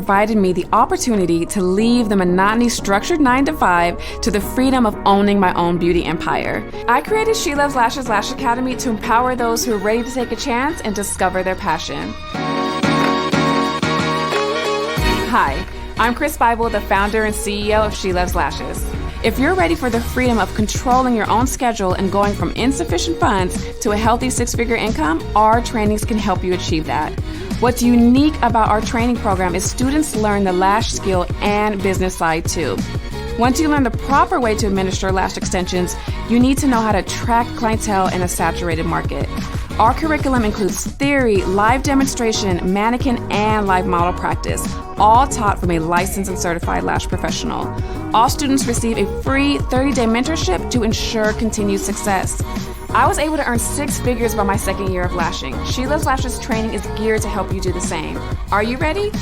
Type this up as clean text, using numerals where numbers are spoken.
provided me the opportunity to leave the monotony structured 9-to-5 to the freedom of owning my own beauty empire. I created She Loves Lashes Lash Academy to empower those who are ready to take a chance and discover their passion. Hi, I'm Chris Bible, the founder and CEO of She Loves Lashes. If you're ready for the freedom of controlling your own schedule and going from insufficient funds to a healthy 6-figure income, our trainings can help you achieve that. What's unique about our training program is students learn the lash skill and business side too. Once you learn the proper way to administer lash extensions, you need to know how to attract clientele in a saturated market. Our curriculum includes theory, live demonstration, mannequin, and live model practice, all taught from a licensed and certified lash professional. All students receive a free 30-day mentorship to ensure continued success. I was able to earn 6 figures by my second year of lashing. She Loves Lashes training is geared to help you do the same. Are you ready?